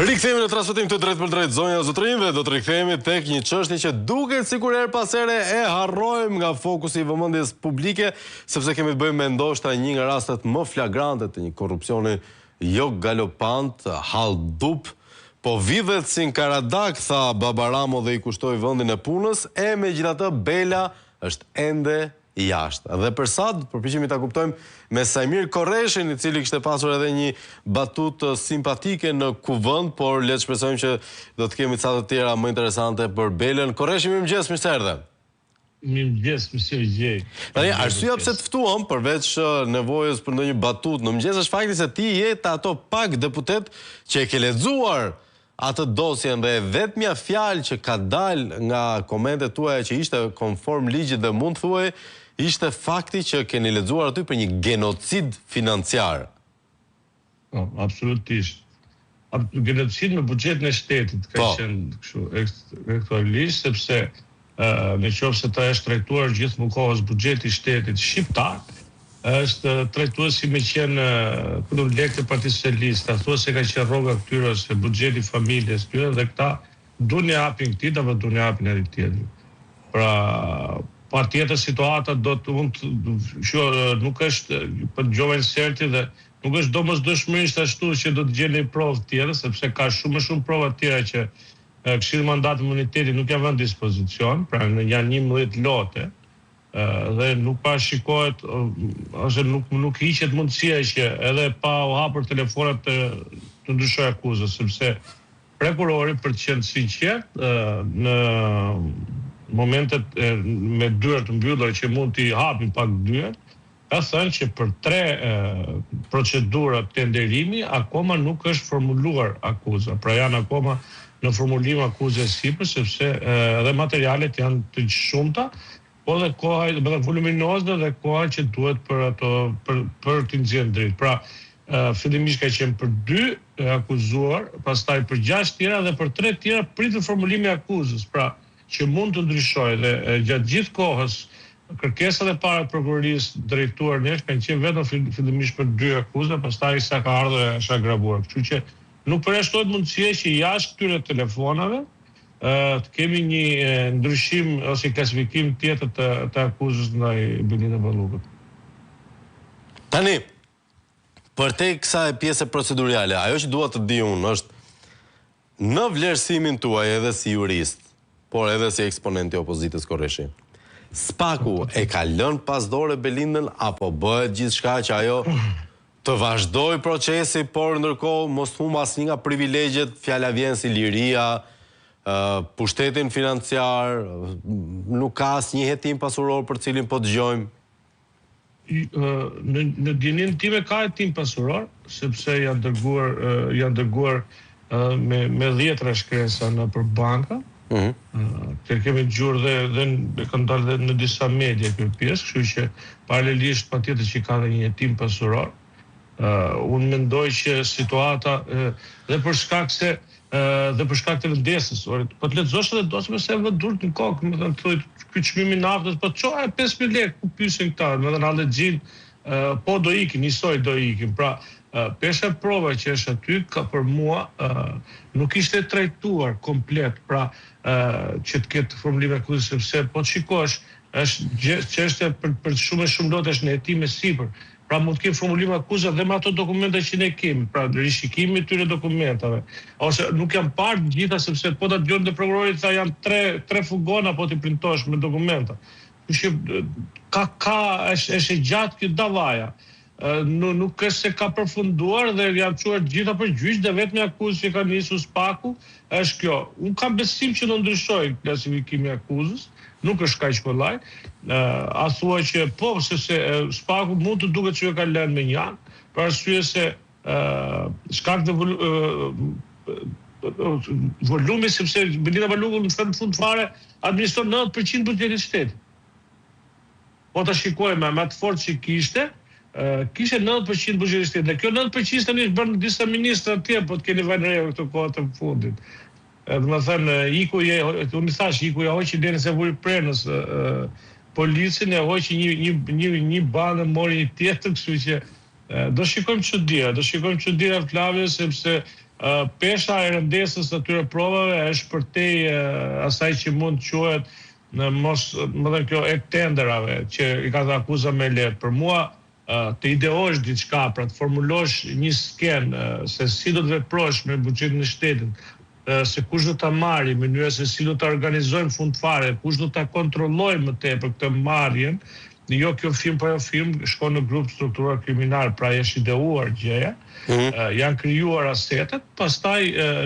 Rikthehemi në transmetim të drejt për drejt zonja zotrinjve, do të rikthehemi tek një çështje që duket sikur her pas here e harrojmë nga fokusi i vëmendjes publike, sepse kemi të bëjmë me ndoshta një nga rastet më flagrante të një korrupsioni jo galopant, haldup, po vidhet si në Karadak, tha Baba Ramo dhe i kushtoi vendin e punës, e megjithatë Bela është ende jashtë. Dhe për sa përpiqemi ta kuptojmë me Sajmir Korreshin, i cili kishte pasur edhe një batutë simpatike në kuvend, por le të shpresojmë që do të kemi ca të tjera më interesante për Belën. Korreshi, mirëmëngjes, mirë se erdhe. Mirëmëngjes, monsieur Gjej. Tani, arsyeja pse të ftuam, përveç nevojës për ndonjë batutë në mëngjes, është fakti se ti je ato pak deputet që e ke lexuar atë dosjen dhe vetmja fjalë që ka dalë nga komentet tuaja që ishte konform ligjit dhe mund thuaj, ishte fakti që keni lexuar aty për një genocid financiar. Absolutisht. Genocid me buxhetin e shtetit ka qenë kështu aktualisht, sepse në qoftë se ta është trajtuar gjithmonë buxheti i shtetit shqiptar, është trajtuar si me qenë lekë të Partisë Socialiste, thua se ka qenë rroga këtyre ose buxheti familjes këtyre dhe këta duan ja hapin këtij apo duan ja hapin edhe tjetrit. Pra pa tjetër situata do të nuk është për Gjovan Serti dhe nuk është domosdoshmërisht ashtu që do të gjeni provë tjera, sepse ka shumë prova tjera që Këshilli Mandat Imuniteti nuk janë vënë dispozicion, pra janë 11 lote, dhe nuk pa shikohet ose nuk hiqet mundësia që edhe pa u hapur telefonat të ndryshojë akuzës, sepse prokurori, për të qenë sinqert, në momentet me dyert të mbyllura që mund t'i hapin pak dyert, ka thënë që për 3 procedura tenderimi akoma nuk është formuluar akuza, pra janë akoma në formulim akuzë sipër, sepse edhe materialet janë të shumta, po dhe koha voluminoze dhe koha që duhet për ato për të nxjerrë drejt. Pra, fillimisht ka qenë për 2 akuzuar, pastaj për 6 tjera dhe për 3 tjera pritet formulimi i akuzës, pra që mund të ndryshojë dhe gjatë gjithë kohës kërkesat e para të prokurorisë drejtuar nesh kanë qenë vetëm fillimisht për 2 akuza, pastaj sa ka ardhur është agravuar. Kështu që nuk përjashtohet mundësia që jashtë këtyre telefonave të kemi një ndryshim ose klasifikim tjetër të akuzës ndaj Belinda Ballukut. Tani, për te kësaj pjese procedurale, ajo që dua të di unë është në vlerësimin tuaj edhe si jurist, por edhe si eksponenti i opozitës Korreshi, Spaku e ka lënë pas dore Belindën apo bëhet gjithçka që ajo të vazhdoj procesi, por ndërkohë mos humb asnjë nga privilegjet, fjala vjen si liria, pushtetin financiar, nuk ka asnjë hetim pasuror për cilin po dëgjojmë? Në dinin time ka hetim pasuror, sepse janë dërguar me 10 shkresa nëpër banka. Që kemi gjurë dhe kanë dalë në disa media kjo pjesë, kështu që paralelisht patjetër që ka dhe një hetim pasuror. Unë mendoj që situata dhe për shkak të vendesës, po të lexosh edhe dosjen se vë durt në kokë, më thënë thotë ky çmimi i naftës, po çoja 5000 lekë ku pyesin këta, më thënë Hallexhin, po do ikin, njësoj do ikin. Pra, pesha prova që është aty ka për mua nuk ishte trajtuar komplet, pra që të ketë formulim akuzë, sepse po të shikosh është çështje për shumë lote është në hetim e sipër. Pra mund të kemë formulim akuza dhe me ato dokumenta që ne kemi, pra rishikimi i tyre dokumentave. Ose nuk janë parë gjitha, sepse po ta dëgjojnë te prokurori tha janë 3 fugona po ti printosh me dokumenta. Kështu që është gjatë kjo davaja. Nuk është se ka përfunduar dhe janë çuar gjitha për gjyq dhe vetëm akuzë që ka nisur Spaku është kjo. Unë kam besim që do ndryshoj klasifikimi i akuzës. Nuk është kaq kollaj. A thua që po, sepse Spaku mund të duket që ka lënë me një anë, për arsye se shkak të volumi, sepse Belinda Balluku në fund fare administron 90% buxhetit të shtetit. Po ta shikojmë me atë forcë që kishte 90% buxhetit të shtetit. Dhe kjo 90% tani është bërë në disa ministra atje, po të keni vënë re këto kohë të fundit. Dhe më thënë, unë i thash, Iku ja hoqi deri se vuri prenës policin, ja hoqi një banë, mori një tjetër, kështu që do shikojmë çuditëra Flavia, sepse pesha e rëndesës të tyre provave është përtej asaj që mund të quhet në mos më dhe kjo e tenderave që i ka të akuza me lehtë. Për mua të ideosh diçka, pra të formulosh një skenë se si do të veprosh me buxhetin e shtetit, se kush do ta marrë, mënyra se si do ta organizojmë fundfare, kush do ta kontrollojë më tepër këtë marrjen. Jo kjo firmë po ajo firmë shkon në grup strukturar kriminal, pra është ideuar gjëja, janë krijuar asetet, pastaj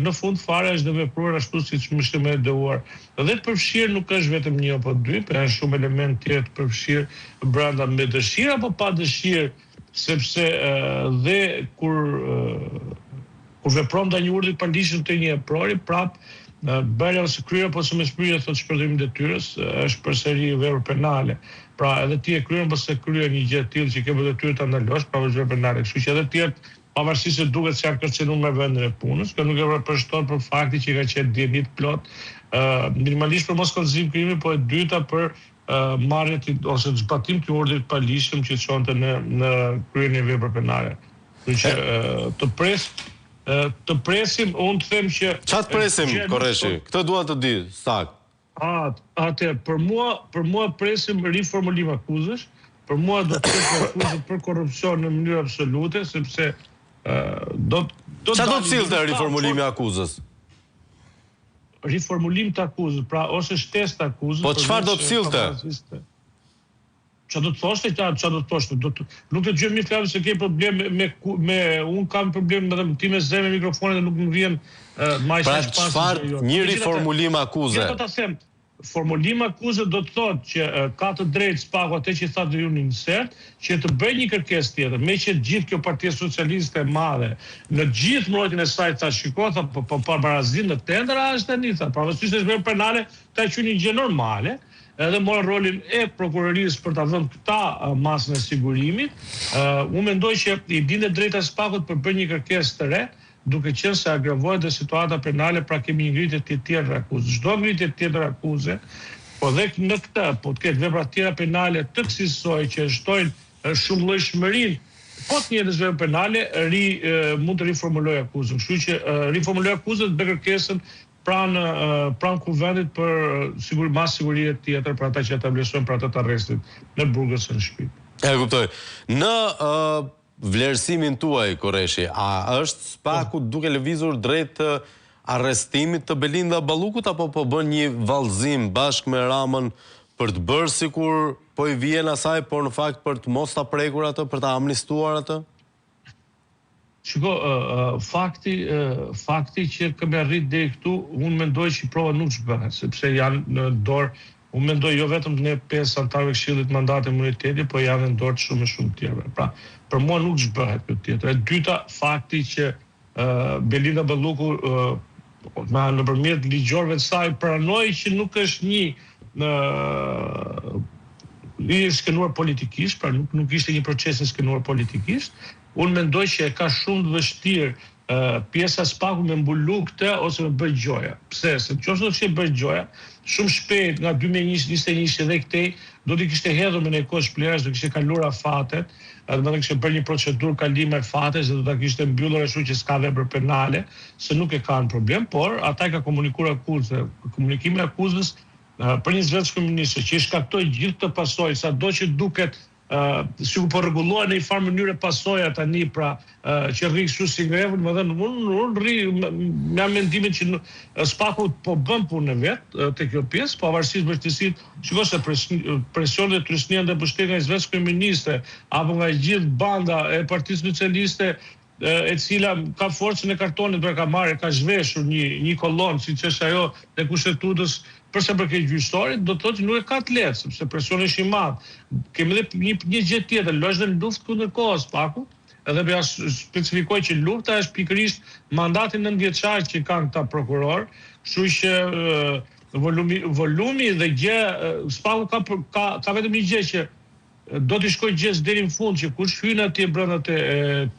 në fund fare është dhe vepruar ashtu siç më ishte më ideuar. Dhe të përfshirë nuk është vetëm një apo dy, por janë shumë elementë tjerë të përfshirë brenda me dëshirë apo pa dëshirë, sepse dhe kur vepron ndaj një urdhri palishëm të një eprori, prap bërja ose kryer apo së mëshpërja thotë shpërdorimi i detyrës është përsëri vepër penale. Pra edhe ti e kryen ose kryen një gjë të tillë që ke detyrë ta ndalosh pa vepër penale. Kështu që edhe ti pavarësisht se duket se janë kërcënuar me vendin e punës, kjo nuk e përshton për fakti që ka qenë djenit plot, minimalisht për mos konzim krimi, po e dyta për marrje ose zbatim të urdhrit palishëm që çonte në kryen e vepër penale. Kështu që të presim, unë të them që... Qa të presim, Korreshi? Këtë dua të di, sakt. Për mua presim riformulim akuzësh, për mua do të ketë akuzë për korrupsion në mënyrë absolute, sepse do Qa do të cilëte riformulimi akuzës? Riformulim të akuzës, pra ose shtesë të akuzës... Po çfarë do të cilëte? Qa do të thoshte, qa do të thoshte. Nuk të gjëmë një fjalë se ke problem unë kam problem me ti me zë me mikrofonin dhe nuk më vjen majsh pra çfarë një riformulim akuze? Ja, ta them, formulim akuze do të thotë që ka të drejtë spaku atë që thatë ju në insert, që të bëjë një kërkesë tjetër, me që gjithë kjo Partia Socialiste e madhe, në gjithë mbrojtjen e saj tha shiko, tha po parazin në tendera është tani, tha, pavarësisht se është penale, ta quajë një gjë normale. Edhe morën rolin e prokurorisë për ta vënë këta masën e sigurimit. Unë mendoj që i binde drejta spakut për bërë një kërkesë të re, duke qenë se agravohet dhe situata penale, pra kemi një ngritje tjetër akuze. Çdo ngritje tjetër akuze, po dhe në këtë, po të ketë vepra tjera penale të kësaj që shtojnë shumë llojshmërinë, po të njëjtës vepra penale, mund të riformulojë akuzën. Kështu që riformulojë akuzën të bëjë kërkesën pranë kuvendit për mas sigurie tjetër për ata që ata vlerësojnë për ata të arrestit në Burgos në Shqipëri. E kuptoj. Në vlerësimin tuaj, Korreshi, a është spaku duke lëvizur drejt arrestimit të Belinda Ballukut apo po bën një vallëzim bashkë me Ramën për të bërë sikur po i vjen asaj, por në fakt për të mos ta prekur atë, për ta amnistuar atë? Shiko, fakti që kemi arrit deri këtu, unë mendoj që prova nuk zhbëhet, sepse janë në dorë, unë mendoj jo vetëm ne 5 antarëve Këshillit Mandati e Imuniteti, po janë në dorë të shumë tjerëve. Pra, për mua nuk zhbëhet këtë tjetër. E dyta, fakti që Belinda Balluku nëpërmjet ligjorëve të saj pranoi që nuk është i skenuar politikisht, pra nuk ishte një proces i skenuar politikisht. Unë mendoj që e ka shumë të vështirë pjesa spaku me mbulu këtë ose me bëj gjoja. Pse? Se qoftë do të kishte bërë gjoja, shumë shpejt nga 2021 dhe këtej do të kishte hedhur me një kohë shplerës, do kishte kaluar afatet, do të kishte bërë një procedurë kalimi fates dhe do ta kishte mbyllur ashtu që s'ka vepër penale, se nuk e kanë problem, por ata ka komunikuar akuzë, komunikimi i akuzës për një zveç komuniste që i shkaktoi gjithë të pasojë, sado që duket sikur po rregullohen në një farë mënyrë pasoja tani, pra që rri kështu si grevën, më dhe unë rri me mendimin që spaku po bën punën e vet te kjo pjesë, pavarësisht vështirësitë, shikoj se presionet e trysnia ndaj pushtetit nga zveç komuniste apo nga gjithë banda e Partisë Socialiste e cila ka forcën e kartonit për ka marrë, ka zhveshur një kolonë, siç është ajo te kushtetutës për sa përket gjyqësorit, do të thotë që nuk e ka të lehtë, sepse presioni është i madh. Kemi edhe një gjë tjetër, lëshë në luftë kundër kohës pakut, edhe ja specifikoj që lufta është pikërisht mandati 9 vjeçar që kanë këta prokuror, kështu që volumi dhe gjë, spaku ka vetëm një gjë që do t'i shkoj gjës deri në fund, që kush hyn atje brenda te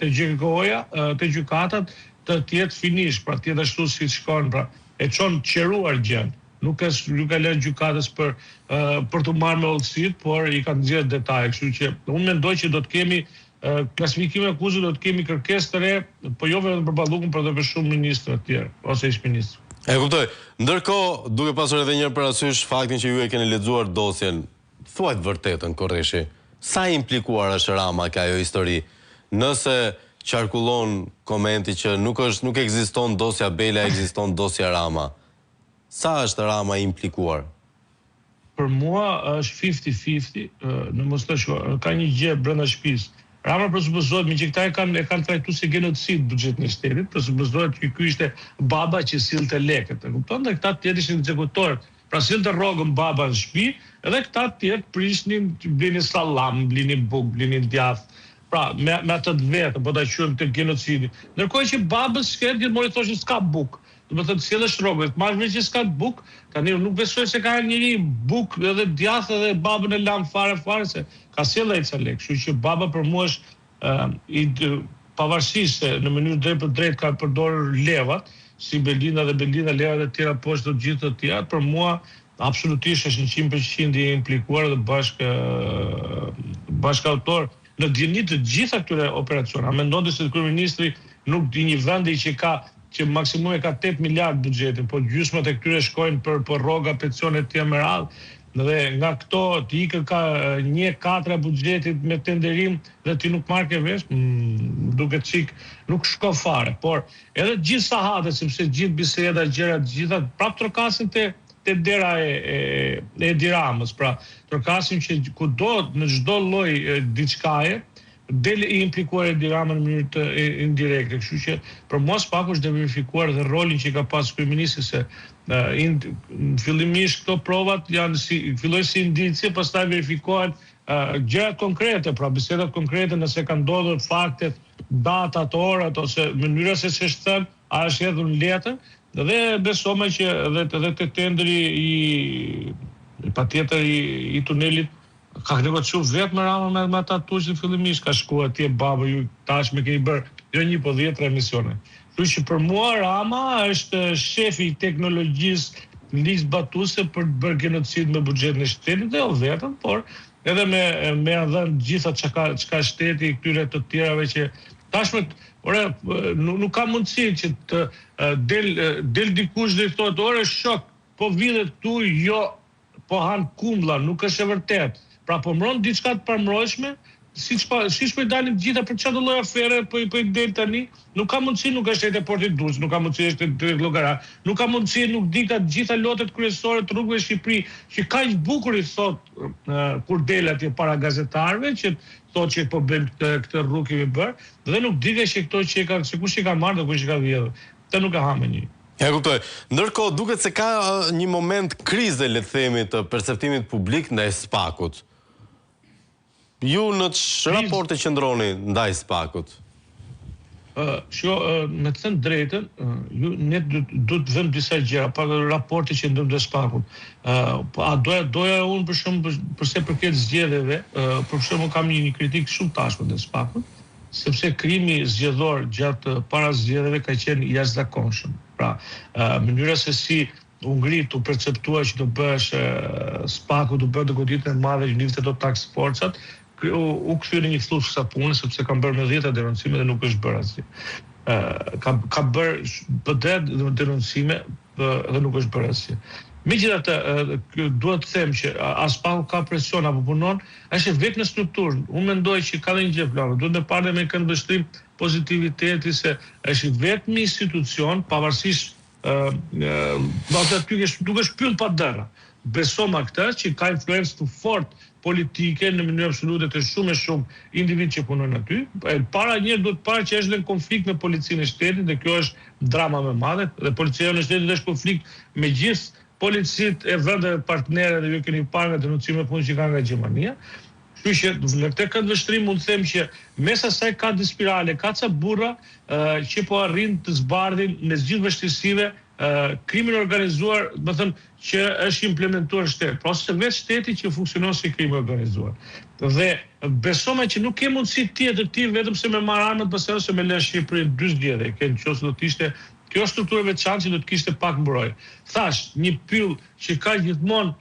GK-ja, te gjykatat, të jetë finish, pra të jetë ashtu si shkon, pra e çon qeruar gjën. Nuk ka lënë gjykatës për të marrë me hollësit, por i kanë nxjerrë detaje, kështu që unë mendoj që do të kemi klasifikime akuzë do të kemi kërkesë të re, po jo vetëm për Ballukun, por edhe për shumë ministra të tjerë ose ish-ministra. E kuptoj. Ndërkohë, duke pasur edhe një herë parasysh faktin që ju e keni lexuar dosjen, thuajt vërtetën, Korreshi, sa implikuar është Rama ka ajo histori? Nëse qarkullon komenti që nuk ekziston dosja Bela, ekziston dosja Rama. Sa është Rama implikuar? Për mua është 50-50, në mos të shkoj, ka një gjë brenda shtëpisë. Rama presupozohet, me që këta e kanë trajtuar si genocid buxhetin e shtetit, presupozohet që ky ishte baba që sillte lekët. E kupton? Dhe këta tjerë ishin ekzekutorët. Pra sillte rrogën baba në shtëpi, edhe këta tjerë prishnin, blinin sallam, blinin buk, blinin djath. Pra, me atë vetë, po ta quajmë të genocidi. Ndërkohë që babës shkret gjithmonë thoshin s'ka buk. Do të thotë sjellësh rrogën, marrësh me që s'ka buk, tani nuk besoj se ka njëri buk edhe djath edhe babën e lam fare se ka sjellë ai ca lek. Kështu që baba për mua është pavarësisht se në mënyrë drejt për drejt ka përdorur levat, si Belinda dhe Belinda, levat e tjera poshtë të gjithë të tjera, për mua absolutisht është 100% i implikuar dhe bashkëautor në djeni të gjitha këtyre operaciona. Mendonte se kryeministri nuk di një vendi që maksimumi ka 8 miliard buxhetin, po gjysmat e këtyre shkojnë për rroga, pensione të tjera me radhë. Dhe nga këto të ikën ka 1/4 buxhetit me tenderim dhe ti nuk marrë ke vesh, duket çik nuk shko fare. Por edhe gjithë sahatet, sepse gjithë biseda, gjërat gjitha prap trokasin te dera e Edi Ramës. Pra, trokasim që kudo në çdo lloj diçkaje del i implikuar Edi Rama në mënyrë të indirekte. Kështu që për mua spaku është verifikuar dhe rolin që ka pas kryeministri se fillimisht këto provat fillojnë si indicie, pastaj verifikohen gjërat konkrete, pra bisedat konkrete, nëse kanë ndodhur faktet, datat, orat ose mënyra se ç'është thënë, a është hedhur në letër, dhe besome që edhe të tendri patjetër i tunelit ka negociuar vetë me Rama me ata tuçi fillimisht, ka shkuar atje baba ju tashmë keni bërë jo 1 po 10 emisione. Kështu që për mua Rama është shefi i teknologjisë ligj-zbatuese për të bërë genocid me buxhetin e shtetit dhe jo vetëm, por edhe me dhënë gjitha çka shteti këtyre të tjerave që tashmë nuk ka mundësi që të del dikush dhe i thotë ore shok, po vidhet këtu jo po han kumlla, nuk është e vërtetë. Pra po mbron diçka të pambrojshme, siç po i dalin gjitha për çdo lloj afere po i del tani, nuk ka mundësi nuk është te porti Durrës, nuk ka mundësi është te Llogara, nuk ka mundësi nuk di ka gjitha lotet kryesore të rrugëve Shqipëri, që kaq bukur i thot kur del atje para gazetarëve që thotë që po bëjmë këtë rrugë kemi bër, dhe nuk di që këto që kanë se kush i ka marrë dhe kush i ka vjedhur. Këtë nuk e ha me një. Ja kuptoj. Ndërkohë duket se ka një moment krize, le të themi, të perceptimit publik ndaj Spakut. Ju në raporte qëndroni ndaj Spakut? Me të thënë drejtën, ne du të vëmë disa gjëra, pak raporte që ndërmë dhe Spakut. A doja unë për shumë, përse përket zgjedhjeve, për shumë kam një kritik shumë tashme dhe Spakut, sepse krimi zgjedhor gjatë para zgjedhjeve ka qenë jashtëzakonshëm. Pra, mënyra se si u ngrit, u perceptua që do bësh Spaku, do bëhet goditën e madhe që nifte do tax forcat, u kthyer një fluks sa punë, sepse kanë bërë me 10 denoncime dhe nuk është bërë asgjë. Ka bërë BD denoncime dhe nuk është bërë asgjë. Megjithatë, duhet të them që as Spaku ka presion apo punon, është vetë në strukturë. Unë mendoj që ka dhe një gjë plano. Duhet të parë me këndvështrim pozitiviteti se është vetëm institucion, pavarësisht duke shpyll pa dëra. Besoma këtë që ka influencë të fort politike në mënyrë absolute të shumë individ që punojnë aty. Para njërë duhet parë që është në konflikt me policinë e shtetit dhe kjo është drama më madhe dhe policia në shtetit është konflikt me gjithë policit e vendeve partnere dhe ju keni parë nga denoncime punë që ka nga Gjermania. Kështu që në këtë këndvështrim mund të them që mes asaj ka dispirale, ka ca burra që po arrin të zbardhin me gjithë vështirësive krimin organizuar, do të them që është implementuar shtet, pra ose vetë shteti që funksionon si krim organizuar. Dhe besome që nuk ke mundësi tjetër ti vetëm se me marrë armët pastaj ose me lënë Shqipërinë 2 zgjedhje, që nëse do të ishte kjo strukturë veçantë që do të kishte pak mbrojtje. Thash, një pyll që ka gjithmonë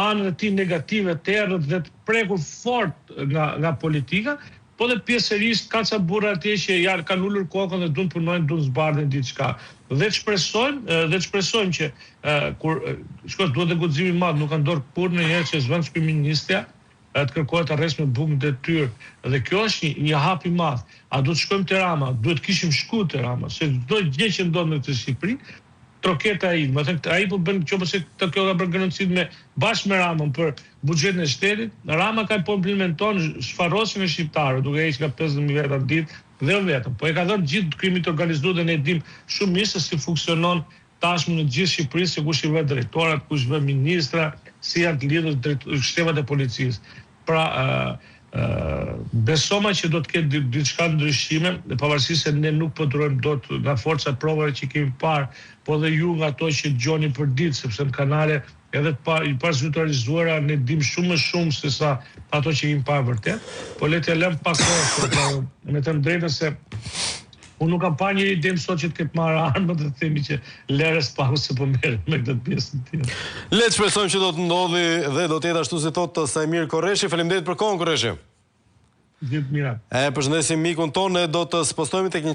anën e tij negative të errët dhe të prekur fort nga politika, po dhe pjesërisht ka ca burra atje që janë kanë ulur kokën dhe duan punojnë, duan zbardhin diçka. Dhe shpresojmë që kur duhet të guximi i madh, nuk ka ndorë kur ndonjëherë që zëvendës kryeministja të kërkohet arrest me bukë detyrë. Dhe kjo është një hap i madh. A duhet shkojmë te Rama? Duhet kishim shku te Rama, se çdo gjë që ndodh në Shqipëri, troketa ai, më thënë ai po bën nëse kjo ka bërë genocid bashkë me Ramën për buxhetin e shtetit. Rama ka po implementon sfarrosin e shqiptarëve, duke heqë nga 50.000 veta në ditë dhe vetëm. Po e ka dhënë gjithë krimit organizuar dhe ne dim shumë mirë se si funksionon tashmë në gjithë Shqipërinë, se kush i vë drejtorat, kush vë ministra, si janë të lidhur shtemat e policisë. Pra, besoma që do të ketë diçka ndryshime, pavarësisht se ne nuk po durojmë dot nga forca provave që kemi parë, po dhe ju nga ato që dëgjoni për ditë, sepse në kanale edhe i zyrtarizuara ne dim shumë më shumë se sa ato që kemi parë vërtet, po le të lëm pak kohë, me të drejtën se unë nuk kam parë njëri dem sot që të ketë marrë armët dhe themi që lerës pahu se po merret me këtë pjesën tjetër. Le të shpresojmë që do të ndodhi dhe do të jetë ashtu si thotë Sajmir Korreshi. Faleminderit për kohën, Korreshi. Gjithë mirat. Përshëndesim mikun tonë, do të postojmë tek një